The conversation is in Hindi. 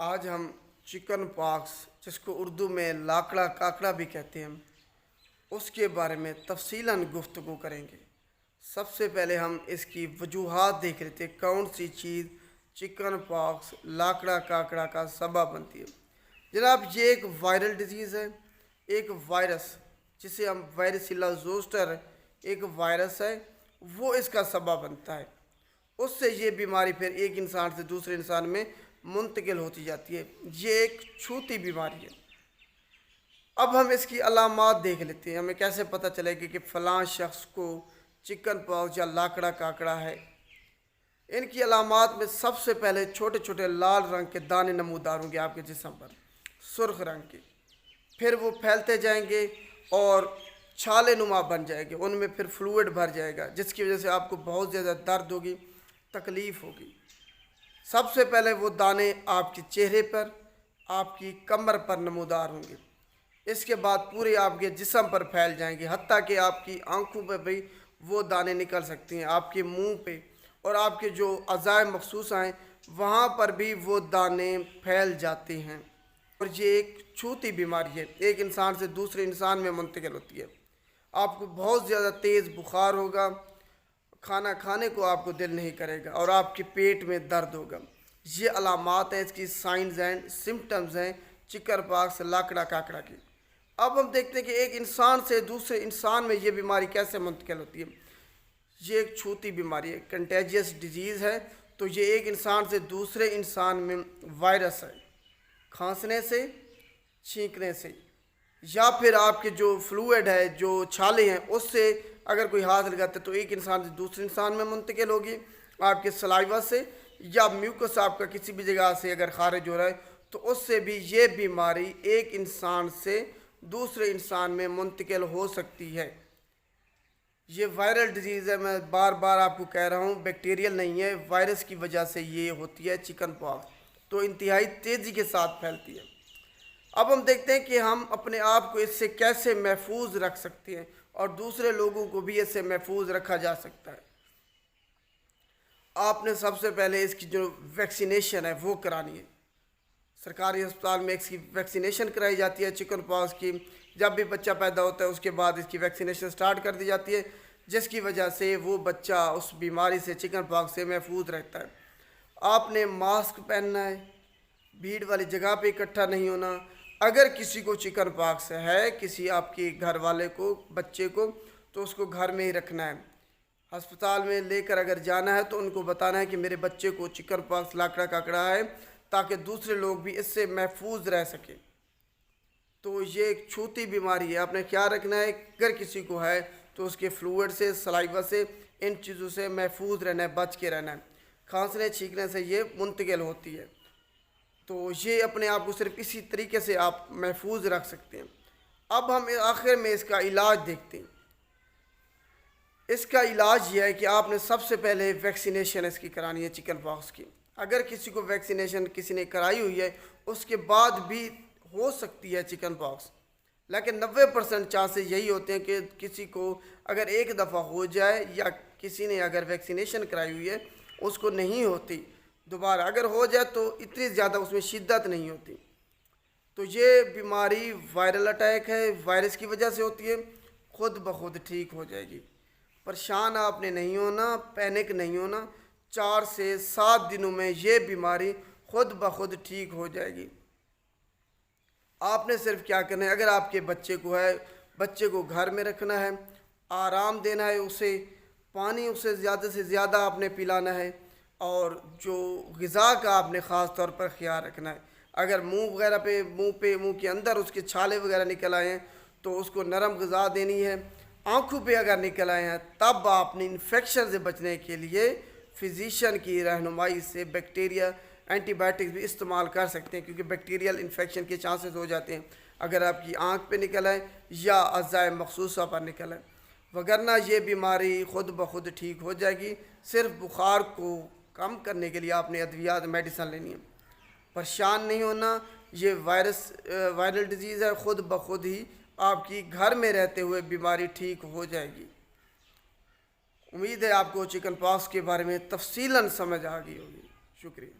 आज हम चिकन पॉक्स, जिसको उर्दू में लाकड़ा काकड़ा भी कहते हैं, उसके बारे में तफसीलन गुफ्तगू करेंगे। सबसे पहले हम इसकी वजूहात देख लेते हैं, कौन सी चीज़ चिकन पॉक्स लाकड़ा काकड़ा का सबब बनती है। जनाब, ये एक वायरल डिजीज़ है, एक वायरस जिसे हम वायरसिला जोस्टर, एक वायरस है, वो इसका सबब बनता है। उससे ये बीमारी फिर एक इंसान से दूसरे इंसान में मुंतकिल होती जाती है। ये एक छूती बीमारी है। अब हम इसकी अलामात देख लेते हैं। हमें कैसे पता चलेगा कि फ़लाँ शख्स को चिकन पॉक्स या लाकड़ा काकड़ा है। इनकी अलामात में सबसे पहले छोटे छोटे लाल रंग के दाने नमूदार होंगे आपके जिस्म पर, सुर्ख रंग के। फिर वो फैलते जाएंगे और छाले नुमा बन जाएंगे, उनमें फिर फ्लूइड भर जाएगा, जिसकी वजह से आपको बहुत ज़्यादा दर्द होगी, तकलीफ़ होगी। सबसे पहले वो दाने आपके चेहरे पर, आपकी कमर पर नमूदार होंगे। इसके बाद पूरे आपके जिस्म पर फैल जाएंगे, हत्ता कि आपकी आंखों पर भी वो दाने निकल सकते हैं, आपके मुंह पे और आपके जो अज़ाए मखसूस हैं वहाँ पर भी वो दाने फैल जाते हैं। और ये एक छूती बीमारी है, एक इंसान से दूसरे इंसान में मुंतकिल होती है। आपको बहुत ज़्यादा तेज़ बुखार होगा, खाना खाने को आपको दिल नहीं करेगा और आपके पेट में दर्द होगा। ये अलामात हैं, इसकी साइंस एंड सिम्टम्स हैं चिकन पॉक्स लाकड़ा काकड़ा की। अब हम देखते हैं कि एक इंसान से दूसरे इंसान में ये बीमारी कैसे मुंतकिल होती है। ये एक छूती बीमारी है, कंटेजियस डिजीज़ है। तो ये एक इंसान से दूसरे इंसान में वायरस है, खांसने से, छींकने से, या फिर आपके जो फ्लूइड है, जो छाले हैं, उससे अगर कोई हाथ लगाते तो एक इंसान से दूसरे इंसान में मुंतकिल होगी। आपके सलाइवा से या म्यूकस आपका किसी भी जगह से अगर खारिज हो रहा है तो उससे भी ये बीमारी एक इंसान से दूसरे इंसान में मुंतकिल हो सकती है। ये वायरल डिजीज़ है, मैं बार बार आपको कह रहा हूँ, बैक्टीरियल नहीं है, वायरस की वजह से ये होती है चिकन पॉक्स। तो इंतहाई तेज़ी के साथ फैलती है। अब हम देखते हैं कि हम अपने आप को इससे कैसे महफूज रख सकते हैं और दूसरे लोगों को भी इससे महफूज रखा जा सकता है। आपने सबसे पहले इसकी जो वैक्सीनेशन है वो करानी है। सरकारी अस्पताल में इसकी वैक्सीनेशन कराई जाती है चिकन पॉक्स की। जब भी बच्चा पैदा होता है उसके बाद इसकी वैक्सीनेशन स्टार्ट कर दी जाती है, जिसकी वजह से वो बच्चा उस बीमारी से, चिकन पॉक्स से महफूज रहता है। आपने मास्क पहनना है, भीड़ वाली जगह पे इकट्ठा नहीं होना। अगर किसी को चिकन पॉक्स है, किसी आपके घर वाले को, बच्चे को, तो उसको घर में ही रखना है। अस्पताल में लेकर अगर जाना है तो उनको बताना है कि मेरे बच्चे को चिकन पॉक्स लाकड़ा काकड़ा है, ताकि दूसरे लोग भी इससे महफूज रह सकें। तो ये एक छूती बीमारी है, आपने ख्याल रखना है। अगर किसी को है तो उसके फ्लूइड से, सलाइवा से, इन चीज़ों से महफूज रहना है, बच के रहना है। खांसने छींकने से ये मुंतकिल होती है। तो ये अपने आप को सिर्फ इसी तरीके से आप महफूज रख सकते हैं। अब हम आखिर में इसका इलाज देखते हैं। इसका इलाज यह है कि आपने सबसे पहले वैक्सीनेशन इसकी करानी है चिकन पॉक्स की। अगर किसी को वैक्सीनेशन किसी ने कराई हुई है उसके बाद भी हो सकती है चिकन पॉक्स, लेकिन 90% चांसेस यही होते हैं कि किसी को अगर एक दफ़ा हो जाए या किसी ने अगर वैक्सीनेशन कराई हुई है उसको नहीं होती, दोबारा अगर हो जाए तो इतनी ज़्यादा उसमें शिद्दत नहीं होती। तो ये बीमारी वायरल अटैक है, वायरस की वजह से होती है, खुद ब खुद ठीक हो जाएगी। परेशान आपने नहीं होना, पैनिक नहीं होना। 4 से 7 दिनों में ये बीमारी खुद ब खुद ठीक हो जाएगी। आपने सिर्फ क्या करना है, अगर आपके बच्चे को है, बच्चे को घर में रखना है, आराम देना है, उसे पानी उसे ज़्यादा से ज़्यादा आपने पिलाना है और जो ग़िज़ा का आपने ख़ास तौर पर ख्याल रखना है। अगर मुंह वगैरह पे, मुंह के अंदर उसके छाले वगैरह निकल आए हैं तो उसको नरम ग़िज़ा देनी है। आँखों पे अगर निकल आए हैं तब आपने इन्फेक्शन से बचने के लिए फिजिशियन की रहनुमाई से बैक्टीरिया एंटीबायोटिक्स भी इस्तेमाल कर सकते हैं, क्योंकि बैक्टीरियल इन्फेक्शन के चांसेस हो जाते हैं अगर आपकी आँख पे निकल आए या अज़ाए मखसूसा पर निकल आए। वगरना ये बीमारी खुद ब खुद ठीक हो जाएगी। सिर्फ बुखार को कम करने के लिए आपने अद्वियात मेडिसन लेनी है। परेशान नहीं होना, ये वायरल डिजीज़ है, खुद ब खुद ही आपकी घर में रहते हुए बीमारी ठीक हो जाएगी। उम्मीद है आपको चिकन पॉक्स के बारे में तफसीलन समझ आ गई होगी। शुक्रिया।